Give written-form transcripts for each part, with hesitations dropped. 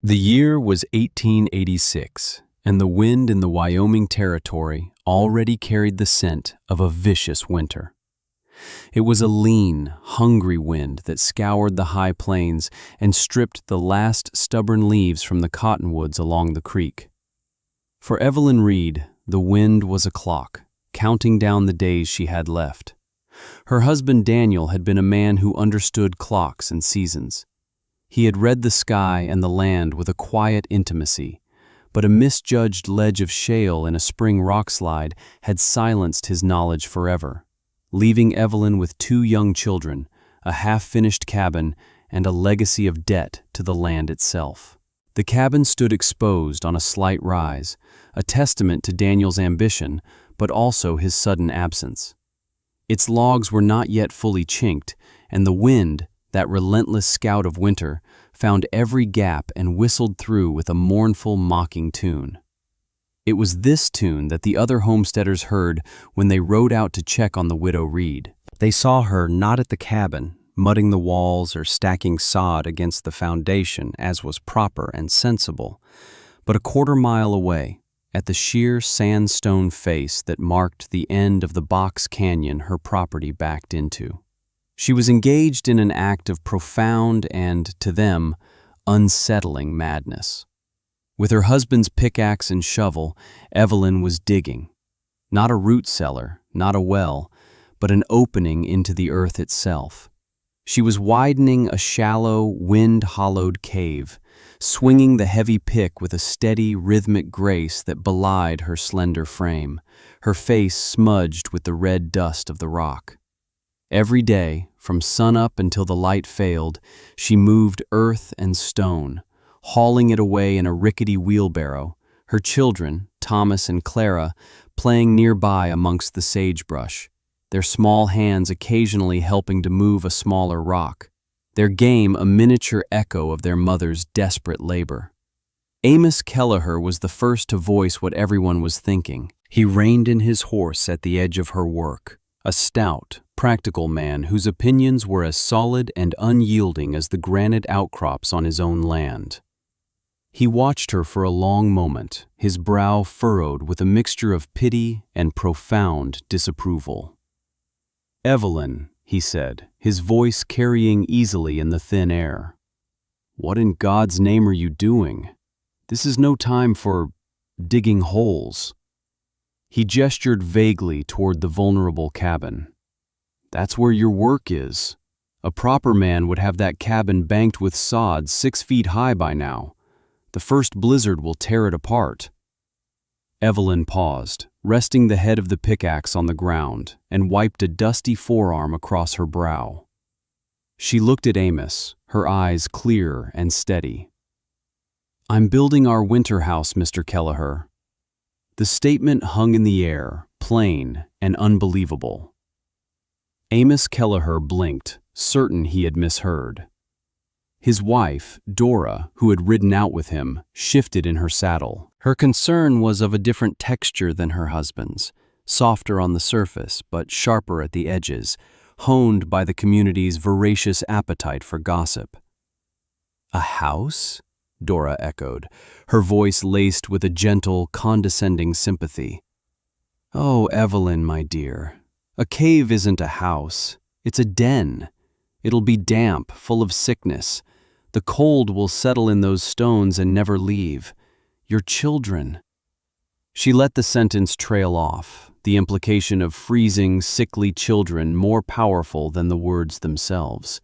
The year was 1886, and the wind in the Wyoming Territory already carried the scent of a vicious winter. It was a lean, hungry wind that scoured the high plains and stripped the last stubborn leaves from the cottonwoods along the creek. For Evelyn Reed, the wind was a clock, counting down the days she had left. Her husband Daniel had been a man who understood clocks and seasons. He had read the sky and the land with a quiet intimacy, but a misjudged ledge of shale in a spring rockslide had silenced his knowledge forever, leaving Evelyn with 2 young children, a half-finished cabin, and a legacy of debt to the land itself. The cabin stood exposed on a slight rise, a testament to Daniel's ambition, but also his sudden absence. Its logs were not yet fully chinked, and the wind, that relentless scout of winter, found every gap and whistled through with a mournful, mocking tune. It was this tune that the other homesteaders heard when they rode out to check on the widow Reed. They saw her not at the cabin, mudding the walls or stacking sod against the foundation as was proper and sensible, but a quarter-mile away, at the sheer sandstone face that marked the end of the box canyon her property backed into. She was engaged in an act of profound and, to them, unsettling madness. With her husband's pickaxe and shovel, Evelyn was digging. Not a root cellar, not a well, but an opening into the earth itself. She was widening a shallow, wind-hollowed cave, swinging the heavy pick with a steady, rhythmic grace that belied her slender frame, her face smudged with the red dust of the rock. Every day, from sunup until the light failed, she moved earth and stone, hauling it away in a rickety wheelbarrow, her children, Thomas and Clara, playing nearby amongst the sagebrush, their small hands occasionally helping to move a smaller rock, their game a miniature echo of their mother's desperate labor. Amos Kelleher was the first to voice what everyone was thinking. He reined in his horse at the edge of her work, a stout, practical man whose opinions were as solid and unyielding as the granite outcrops on his own land. He watched her for a long moment, his brow furrowed with a mixture of pity and profound disapproval. "Evelyn," he said, his voice carrying easily in the thin air. "What in God's name are you doing? This is no time for digging holes." He gestured vaguely toward the vulnerable cabin. "That's where your work is. A proper man would have that cabin banked with sod 6 feet high by now. The first blizzard will tear it apart." Evelyn paused, resting the head of the pickaxe on the ground, and wiped a dusty forearm across her brow. She looked at Amos, her eyes clear and steady. "I'm building our winter house, Mr. Kelleher." The statement hung in the air, plain and unbelievable. Amos Kelleher blinked, certain he had misheard. His wife, Dora, who had ridden out with him, shifted in her saddle. Her concern was of a different texture than her husband's, softer on the surface but sharper at the edges, honed by the community's voracious appetite for gossip. "A house?" Dora echoed, her voice laced with a gentle, condescending sympathy. "Oh, Evelyn, my dear, a cave isn't a house. It's a den. It'll be damp, full of sickness. The cold will settle in those stones and never leave. Your children." She let the sentence trail off, the implication of freezing, sickly children more powerful than the words themselves.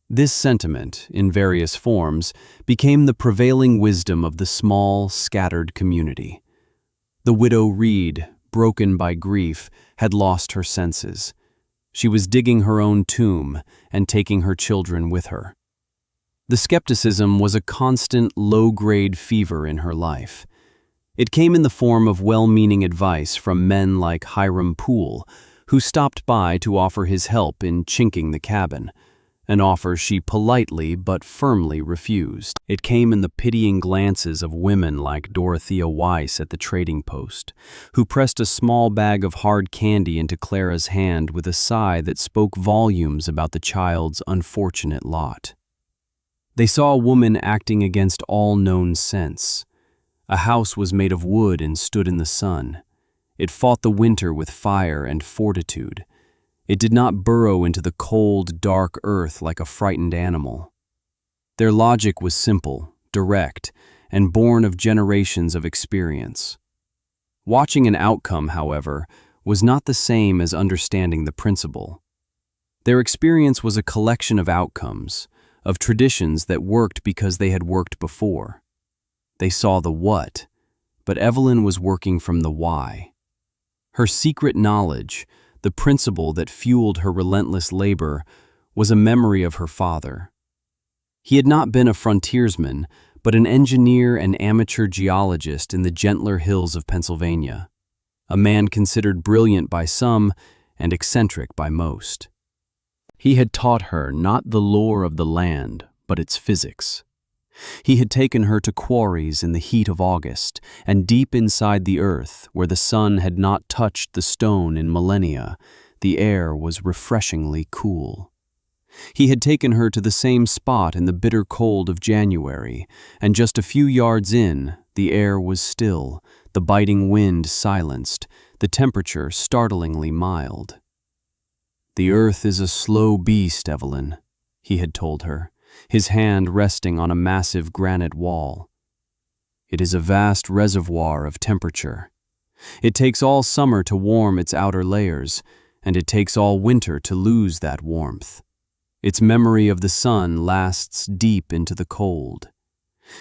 This sentiment, in various forms, became the prevailing wisdom of the small, scattered community. The widow Reed, broken by grief, had lost her senses. She was digging her own tomb and taking her children with her. The skepticism was a constant, low-grade fever in her life. It came in the form of well-meaning advice from men like Hiram Poole, who stopped by to offer his help in chinking the cabin, an offer she politely but firmly refused. It came in the pitying glances of women like Dorothea Weiss at the trading post, who pressed a small bag of hard candy into Clara's hand with a sigh that spoke volumes about the child's unfortunate lot. They saw a woman acting against all known sense. A house was made of wood and stood in the sun. It fought the winter with fire and fortitude. It did not burrow into the cold, dark earth like a frightened animal. Their logic was simple, direct, and born of generations of experience. Watching an outcome, however, was not the same as understanding the principle. Their experience was a collection of outcomes, of traditions that worked because they had worked before. They saw the what, but Evelyn was working from the why. Her secret knowledge, the principle that fueled her relentless labor, was a memory of her father. He had not been a frontiersman, but an engineer and amateur geologist in the gentler hills of Pennsylvania, a man considered brilliant by some and eccentric by most. He had taught her not the lore of the land, but its physics. He had taken her to quarries in the heat of August, and deep inside the earth, where the sun had not touched the stone in millennia, the air was refreshingly cool. He had taken her to the same spot in the bitter cold of January, and just a few yards in, the air was still, the biting wind silenced, the temperature startlingly mild. "The earth is a slow beast, Evelyn," he had told her, his hand resting on a massive granite wall. "It is a vast reservoir of temperature. It takes all summer to warm its outer layers, and it takes all winter to lose that warmth. Its memory of the sun lasts deep into the cold.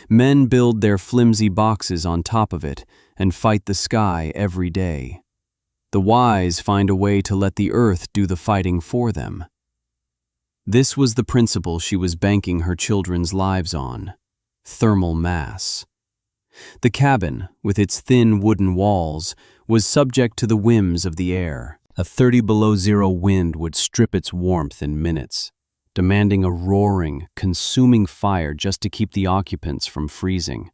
Men build their flimsy boxes on top of it and fight the sky every day. The wise find a way to let the earth do the fighting for them." This was the principle she was banking her children's lives on: thermal mass. The cabin, with its thin wooden walls, was subject to the whims of the air. A 30 below zero wind would strip its warmth in minutes, demanding a roaring, consuming fire just to keep the occupants from freezing.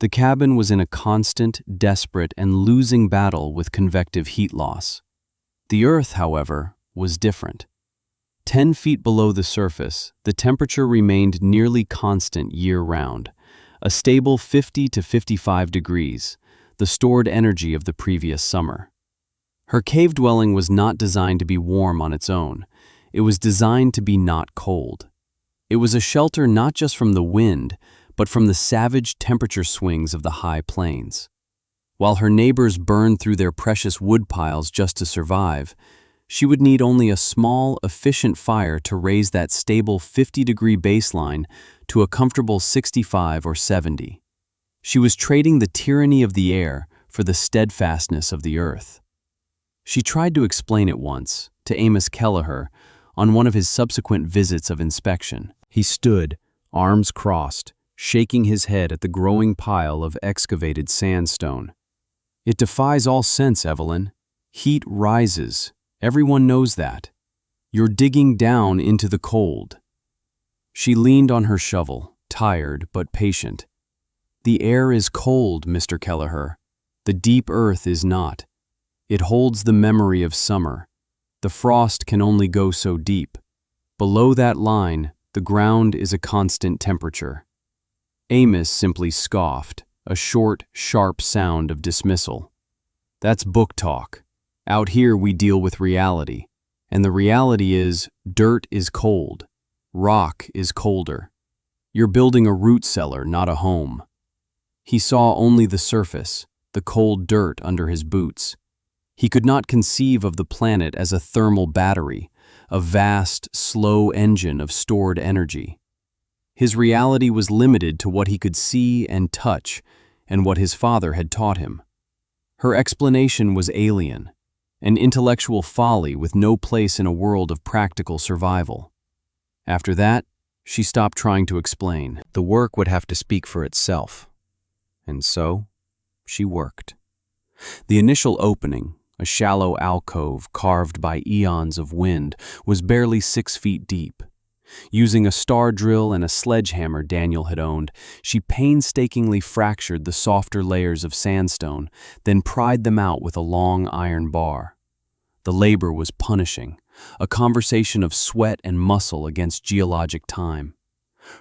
The cabin was in a constant, desperate, and losing battle with convective heat loss. The earth, however, was different. 10 feet below the surface, the temperature remained nearly constant year-round, a stable 50 to 55 degrees, the stored energy of the previous summer. Her cave dwelling was not designed to be warm on its own. It was designed to be not cold. It was a shelter not just from the wind, but from the savage temperature swings of the high plains. While her neighbors burned through their precious wood piles just to survive, she would need only a small, efficient fire to raise that stable 50-degree baseline to a comfortable 65 or 70. She was trading the tyranny of the air for the steadfastness of the earth. She tried to explain it once, to Amos Kelleher, on one of his subsequent visits of inspection. He stood, arms crossed, shaking his head at the growing pile of excavated sandstone. "It defies all sense, Evelyn. Heat rises. Everyone knows that. You're digging down into the cold." She leaned on her shovel, tired but patient. "The air is cold, Mr. Kelleher. The deep earth is not. It holds the memory of summer. The frost can only go so deep. Below that line, the ground is a constant temperature." Amos simply scoffed, a short, sharp sound of dismissal. "That's book talk. Out here we deal with reality, and the reality is dirt is cold. Rock is colder. You're building a root cellar, not a home." He saw only the surface, the cold dirt under his boots. He could not conceive of the planet as a thermal battery, a vast, slow engine of stored energy. His reality was limited to what he could see and touch, and what his father had taught him. Her explanation was alien, an intellectual folly with no place in a world of practical survival. After that, she stopped trying to explain. The work would have to speak for itself. And so, she worked. The initial opening, a shallow alcove carved by eons of wind, was barely 6 feet deep. Using a star drill and a sledgehammer Daniel had owned, she painstakingly fractured the softer layers of sandstone, then pried them out with a long iron bar. The labor was punishing, a conversation of sweat and muscle against geologic time.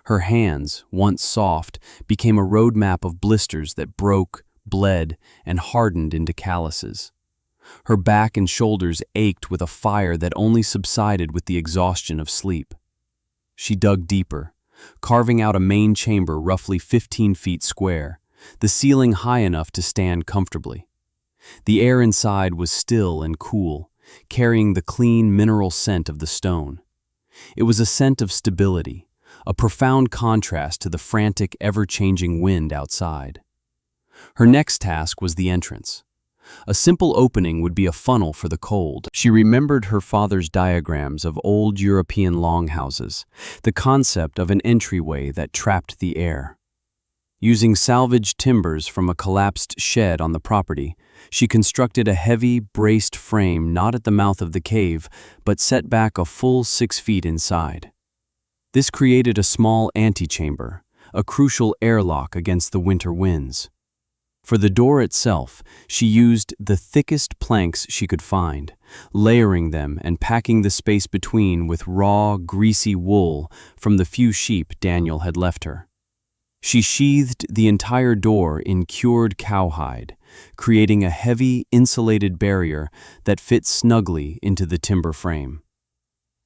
Her hands, once soft, became a roadmap of blisters that broke, bled, and hardened into calluses. Her back and shoulders ached with a fire that only subsided with the exhaustion of sleep. She dug deeper, carving out a main chamber roughly 15 feet square, the ceiling high enough to stand comfortably. The air inside was still and cool, carrying the clean mineral scent of the stone. It was a scent of stability, a profound contrast to the frantic, ever-changing wind outside. Her next task was the entrance. A simple opening would be a funnel for the cold. She remembered her father's diagrams of old European longhouses, the concept of an entryway that trapped the air. Using salvaged timbers from a collapsed shed on the property, she constructed a heavy, braced frame not at the mouth of the cave, but set back a full 6 feet inside. This created a small antechamber, a crucial airlock against the winter winds. For the door itself, she used the thickest planks she could find, layering them and packing the space between with raw, greasy wool from the few sheep Daniel had left her. She sheathed the entire door in cured cowhide, creating a heavy, insulated barrier that fit snugly into the timber frame.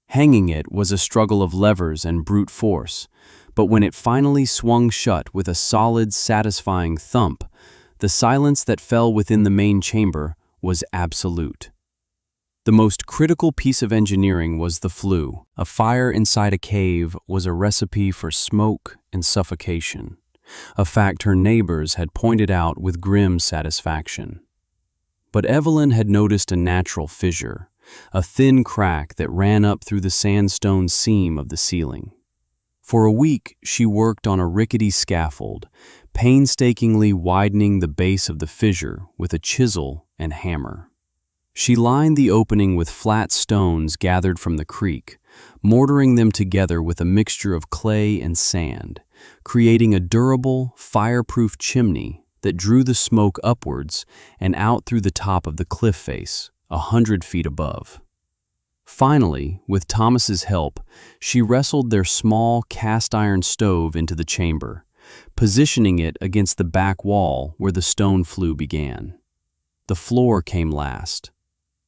Hanging it was a struggle of levers and brute force, but when it finally swung shut with a solid, satisfying thump, the silence that fell within the main chamber was absolute. The most critical piece of engineering was the flue. A fire inside a cave was a recipe for smoke and suffocation, a fact her neighbors had pointed out with grim satisfaction. But Evelyn had noticed a natural fissure, a thin crack that ran up through the sandstone seam of the ceiling. For a week, she worked on a rickety scaffold, painstakingly widening the base of the fissure with a chisel and hammer. She lined the opening with flat stones gathered from the creek, mortaring them together with a mixture of clay and sand, creating a durable, fireproof chimney that drew the smoke upwards and out through the top of the cliff face, 100 feet above. Finally, with Thomas's help, she wrestled their small cast-iron stove into the chamber, positioning it against the back wall where the stone flue began. The floor came last.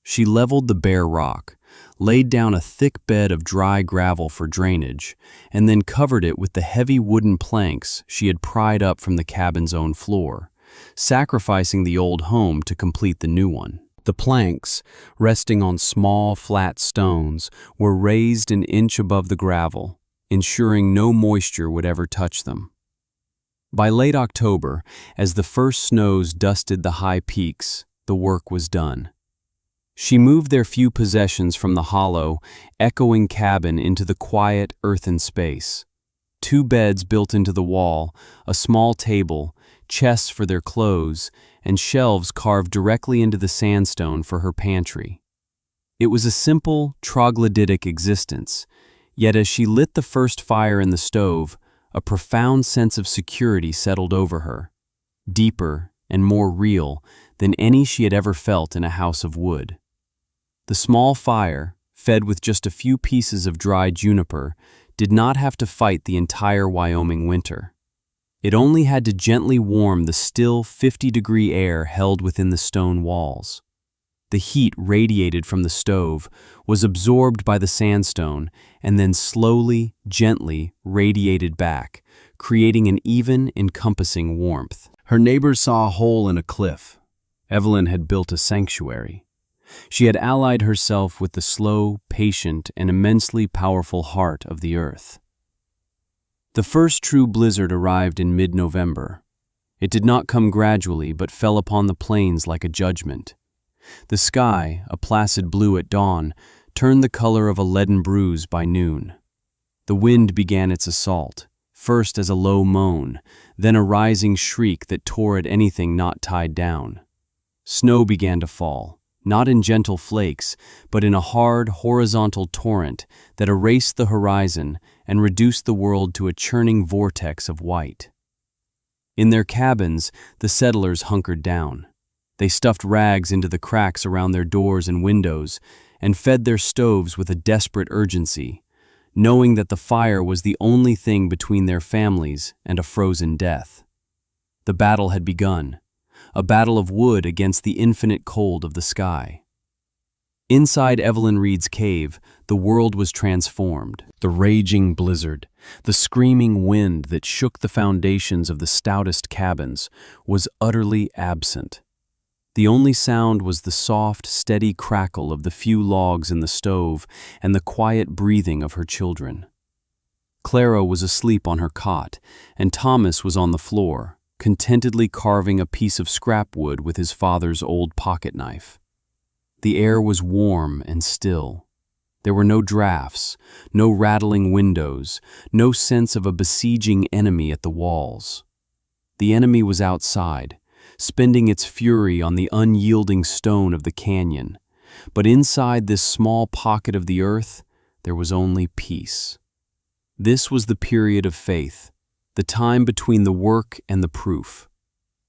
She leveled the bare rock, laid down a thick bed of dry gravel for drainage, and then covered it with the heavy wooden planks she had pried up from the cabin's own floor, sacrificing the old home to complete the new one. The planks, resting on small, flat stones, were raised an inch above the gravel, ensuring no moisture would ever touch them. By late October, as the first snows dusted the high peaks, the work was done. She moved their few possessions from the hollow, echoing cabin into the quiet, earthen space. 2 beds built into the wall, a small table, chests for their clothes, and shelves carved directly into the sandstone for her pantry. It was a simple, troglodytic existence, yet as she lit the first fire in the stove, a profound sense of security settled over her, deeper and more real than any she had ever felt in a house of wood. The small fire, fed with just a few pieces of dry juniper, did not have to fight the entire Wyoming winter. It only had to gently warm the still 50-degree air held within the stone walls. The heat radiated from the stove was absorbed by the sandstone and then slowly, gently radiated back, creating an even, encompassing warmth. Her neighbors saw a hole in a cliff. Evelyn had built a sanctuary. She had allied herself with the slow, patient, and immensely powerful heart of the earth. The first true blizzard arrived in mid-November. It did not come gradually, but fell upon the plains like a judgment. The sky, a placid blue at dawn, turned the color of a leaden bruise by noon. The wind began its assault, first as a low moan, then a rising shriek that tore at anything not tied down. Snow began to fall, not in gentle flakes, but in a hard, horizontal torrent that erased the horizon and reduced the world to a churning vortex of white. In their cabins, the settlers hunkered down. They stuffed rags into the cracks around their doors and windows and fed their stoves with a desperate urgency, knowing that the fire was the only thing between their families and a frozen death. The battle had begun, a battle of wood against the infinite cold of the sky. Inside Evelyn Reed's cave, the world was transformed. The raging blizzard, the screaming wind that shook the foundations of the stoutest cabins, was utterly absent. The only sound was the soft, steady crackle of the few logs in the stove and the quiet breathing of her children. Clara was asleep on her cot, and Thomas was on the floor, contentedly carving a piece of scrap wood with his father's old pocket knife. The air was warm and still. There were no drafts, no rattling windows, no sense of a besieging enemy at the walls. The enemy was outside, spending its fury on the unyielding stone of the canyon, but inside this small pocket of the earth, there was only peace. This was the period of faith, the time between the work and the proof.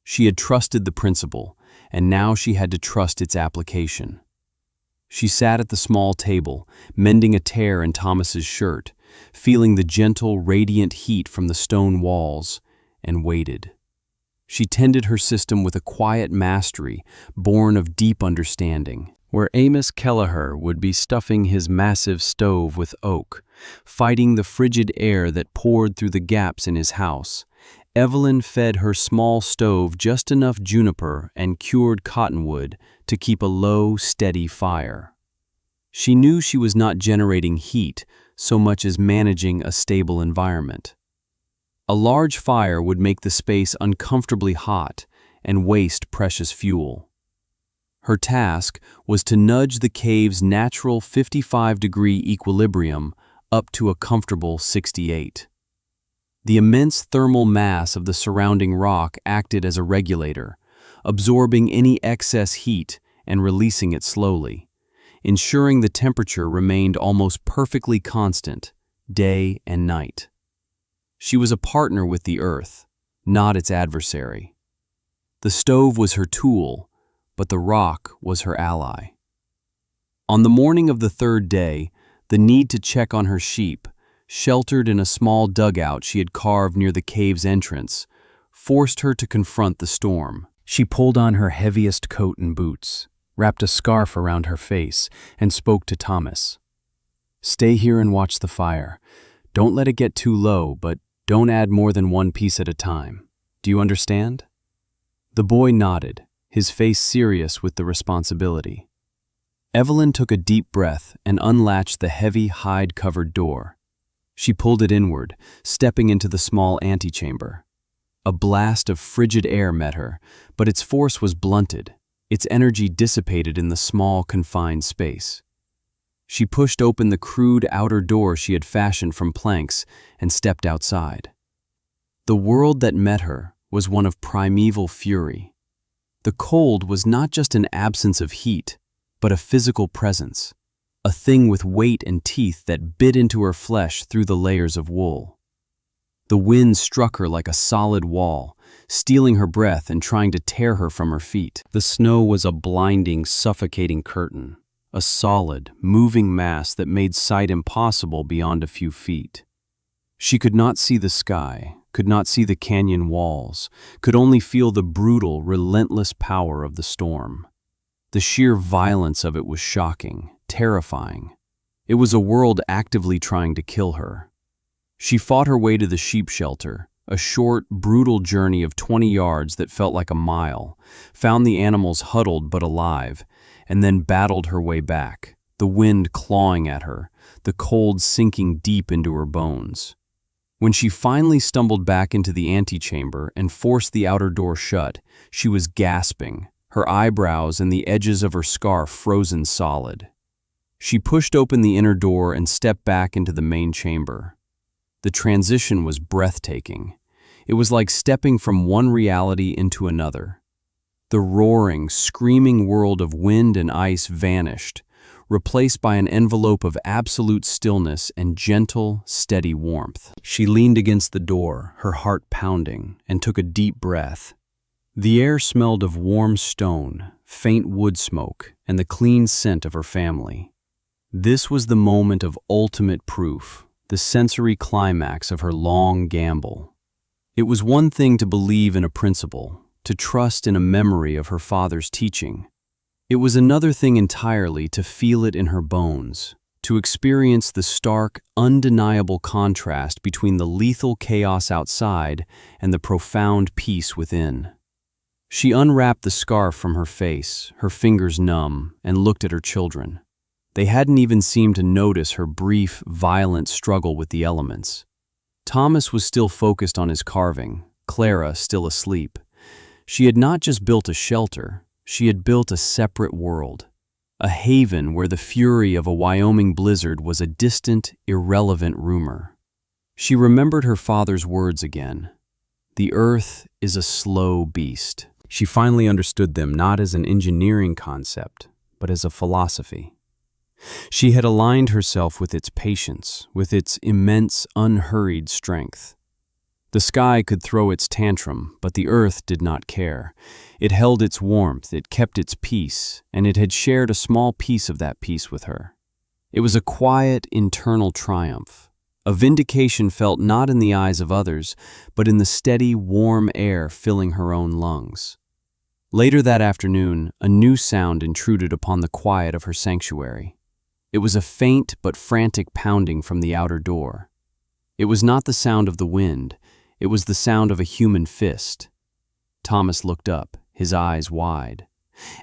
She had trusted the principle, and now she had to trust its application. She sat at the small table, mending a tear in Thomas's shirt, feeling the gentle, radiant heat from the stone walls, and waited. She tended her system with a quiet mastery born of deep understanding. Where Amos Kelleher would be stuffing his massive stove with oak, fighting the frigid air that poured through the gaps in his house, Evelyn fed her small stove just enough juniper and cured cottonwood to keep a low, steady fire. She knew she was not generating heat so much as managing a stable environment. A large fire would make the space uncomfortably hot and waste precious fuel. Her task was to nudge the cave's natural 55-degree equilibrium up to a comfortable 68. The immense thermal mass of the surrounding rock acted as a regulator, absorbing any excess heat and releasing it slowly, ensuring the temperature remained almost perfectly constant, day and night. She was a partner with the earth, not its adversary. The stove was her tool, but the rock was her ally. On the morning of the third day, the need to check on her sheep, sheltered in a small dugout she had carved near the cave's entrance, forced her to confront the storm. She pulled on her heaviest coat and boots, wrapped a scarf around her face, and spoke to Thomas. "Stay here and watch the fire. Don't let it get too low, but don't add more than one piece at a time. Do you understand?" The boy nodded, his face serious with the responsibility. Evelyn took a deep breath and unlatched the heavy, hide-covered door. She pulled it inward, stepping into the small antechamber. A blast of frigid air met her, but its force was blunted, its energy dissipated in the small, confined space. She pushed open the crude outer door she had fashioned from planks and stepped outside. The world that met her was one of primeval fury. The cold was not just an absence of heat, but a physical presence, a thing with weight and teeth that bit into her flesh through the layers of wool. The wind struck her like a solid wall, stealing her breath and trying to tear her from her feet. The snow was a blinding, suffocating curtain, a solid, moving mass that made sight impossible beyond a few feet. She could not see the sky, could not see the canyon walls, could only feel the brutal, relentless power of the storm. The sheer violence of it was shocking, terrifying. It was a world actively trying to kill her. She fought her way to the sheep shelter, a short, brutal journey of 20 yards that felt like a mile, found the animals huddled but alive, and then battled her way back, the wind clawing at her, the cold sinking deep into her bones. When she finally stumbled back into the antechamber and forced the outer door shut, she was gasping, her eyebrows and the edges of her scarf frozen solid. She pushed open the inner door and stepped back into the main chamber. The transition was breathtaking. It was like stepping from one reality into another. The roaring, screaming world of wind and ice vanished, replaced by an envelope of absolute stillness and gentle, steady warmth. She leaned against the door, her heart pounding, and took a deep breath. The air smelled of warm stone, faint wood smoke, and the clean scent of her family. This was the moment of ultimate proof, the sensory climax of her long gamble. It was one thing to believe in a principle, to trust in a memory of her father's teaching. It was another thing entirely to feel it in her bones, to experience the stark, undeniable contrast between the lethal chaos outside and the profound peace within. She unwrapped the scarf from her face, her fingers numb, and looked at her children. They hadn't even seemed to notice her brief, violent struggle with the elements. Thomas was still focused on his carving, Clara still asleep. She had not just built a shelter, she had built a separate world, a haven where the fury of a Wyoming blizzard was a distant, irrelevant rumor. She remembered her father's words again. The earth is a slow beast. She finally understood them not as an engineering concept, but as a philosophy. She had aligned herself with its patience, with its immense, unhurried strength. The sky could throw its tantrum, but the earth did not care. It held its warmth, it kept its peace, and it had shared a small piece of that peace with her. It was a quiet, internal triumph, a vindication felt not in the eyes of others, but in the steady, warm air filling her own lungs. Later that afternoon, a new sound intruded upon the quiet of her sanctuary. It was a faint but frantic pounding from the outer door. It was not the sound of the wind, it was the sound of a human fist. Thomas looked up, his eyes wide.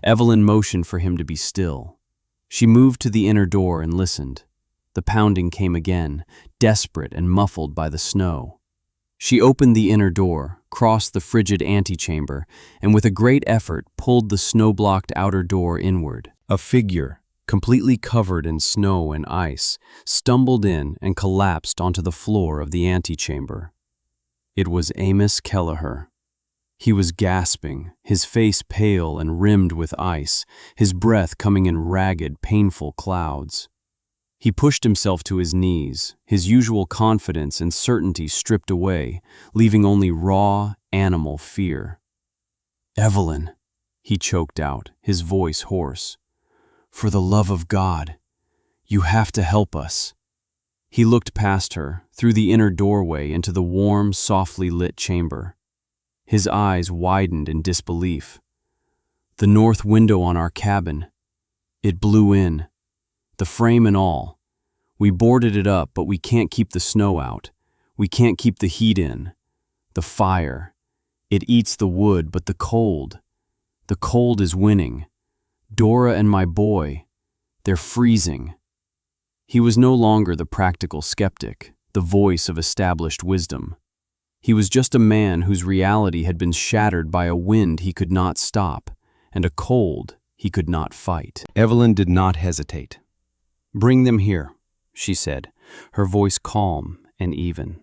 Evelyn motioned for him to be still. She moved to the inner door and listened. The pounding came again, desperate and muffled by the snow. She opened the inner door, crossed the frigid antechamber, and with a great effort pulled the snow-blocked outer door inward. A figure, completely covered in snow and ice, stumbled in and collapsed onto the floor of the antechamber. It was Amos Kelleher. He was gasping, his face pale and rimmed with ice, his breath coming in ragged, painful clouds. He pushed himself to his knees, his usual confidence and certainty stripped away, leaving only raw, animal fear. "Evelyn," he choked out, his voice hoarse. "For the love of God, you have to help us." He looked past her, through the inner doorway into the warm, softly lit chamber. His eyes widened in disbelief. "The north window on our cabin. It blew in. The frame and all. We boarded it up, but we can't keep the snow out. We can't keep the heat in. The fire. It eats the wood, but the cold is winning. Dora and my boy, they're freezing." He was no longer the practical skeptic, the voice of established wisdom. He was just a man whose reality had been shattered by a wind he could not stop, and a cold he could not fight. Evelyn did not hesitate. "Bring them here," she said, her voice calm and even.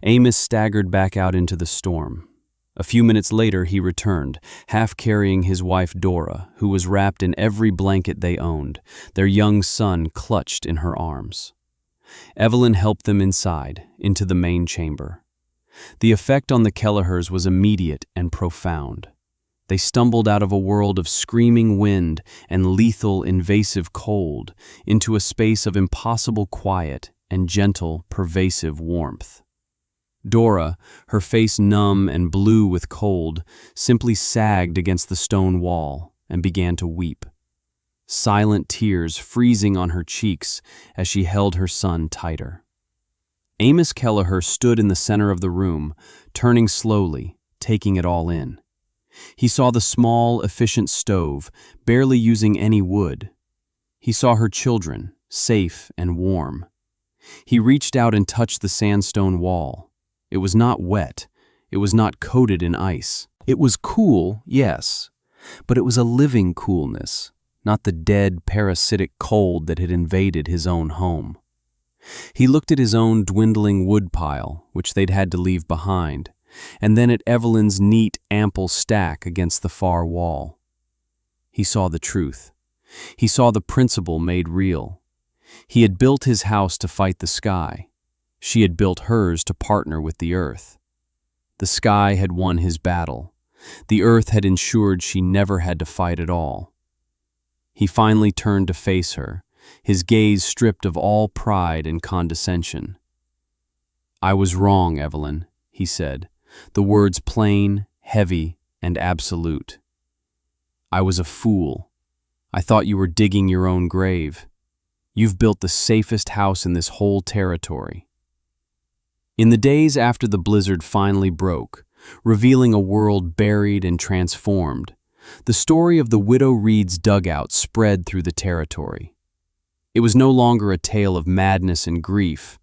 Amos staggered back out into the storm. A few minutes later he returned, half carrying his wife Dora, who was wrapped in every blanket they owned, their young son clutched in her arms. Evelyn helped them inside, into the main chamber. The effect on the Kellehers was immediate and profound. They stumbled out of a world of screaming wind and lethal, invasive cold into a space of impossible quiet and gentle, pervasive warmth. Dora, her face numb and blue with cold, simply sagged against the stone wall and began to weep, silent tears freezing on her cheeks as she held her son tighter. Amos Kelleher stood in the center of the room, turning slowly, taking it all in. He saw the small, efficient stove, barely using any wood. He saw her children, safe and warm. He reached out and touched the sandstone wall. It was not wet. It was not coated in ice. It was cool, yes, but it was a living coolness, not the dead, parasitic cold that had invaded his own home. He looked at his own dwindling woodpile, which they'd had to leave behind, and then at Evelyn's neat, ample stack against the far wall. He saw the truth. He saw the principle made real. He had built his house to fight the sky. She had built hers to partner with the earth. The sky had won his battle. The earth had ensured she never had to fight at all. He finally turned to face her, his gaze stripped of all pride and condescension. "I was wrong, Evelyn," he said, the words plain, heavy, and absolute. "I was a fool. I thought you were digging your own grave. You've built the safest house in this whole territory." In the days after the blizzard finally broke, revealing a world buried and transformed, the story of the Widow Reed's dugout spread through the territory. It was no longer a tale of madness and grief,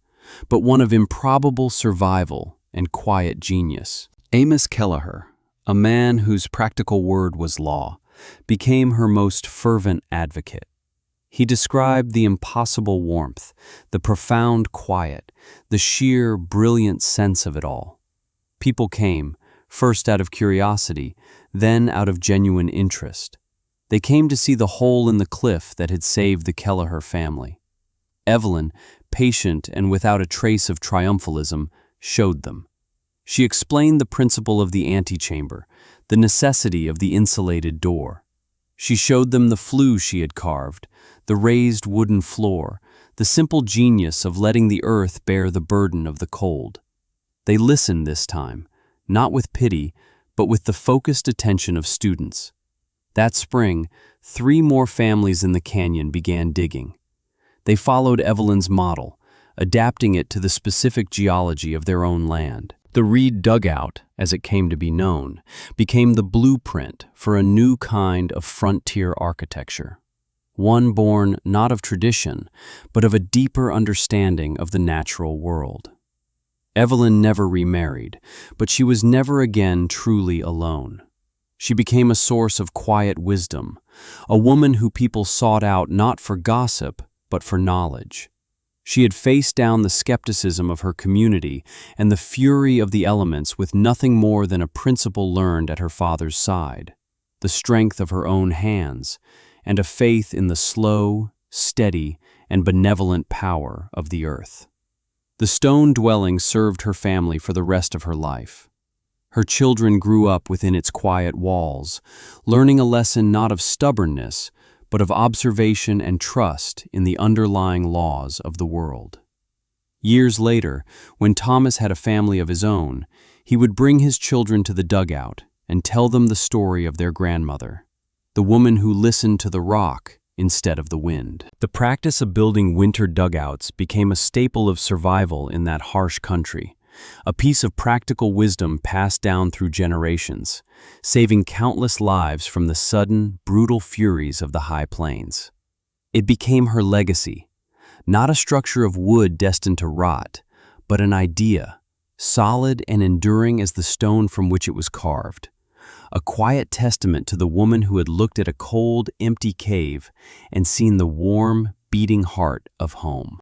but one of improbable survival and quiet genius. Amos Kelleher, a man whose practical word was law, became her most fervent advocate. He described the impossible warmth, the profound quiet, the sheer, brilliant sense of it all. People came, first out of curiosity, then out of genuine interest. They came to see the hole in the cliff that had saved the Kelleher family. Evelyn, patient and without a trace of triumphalism, showed them. She explained the principle of the antechamber, the necessity of the insulated door. She showed them the flue she had carved, the raised wooden floor, the simple genius of letting the earth bear the burden of the cold. They listened this time, not with pity, but with the focused attention of students. That spring, 3 more families in the canyon began digging. They followed Evelyn's model, adapting it to the specific geology of their own land. The Reed Dugout, as it came to be known, became the blueprint for a new kind of frontier architecture. One born not of tradition, but of a deeper understanding of the natural world. Evelyn never remarried, but she was never again truly alone. She became a source of quiet wisdom, a woman who people sought out not for gossip, but for knowledge. She had faced down the skepticism of her community and the fury of the elements with nothing more than a principle learned at her father's side, the strength of her own hands, and a faith in the slow, steady, and benevolent power of the earth. The stone dwelling served her family for the rest of her life. Her children grew up within its quiet walls, learning a lesson not of stubbornness, but of observation and trust in the underlying laws of the world. Years later, when Thomas had a family of his own, he would bring his children to the dugout and tell them the story of their grandmother, the woman who listened to the rock instead of the wind. The practice of building winter dugouts became a staple of survival in that harsh country, a piece of practical wisdom passed down through generations, saving countless lives from the sudden, brutal furies of the high plains. It became her legacy, not a structure of wood destined to rot, but an idea, solid and enduring as the stone from which it was carved, a quiet testament to the woman who had looked at a cold, empty cave and seen the warm, beating heart of home.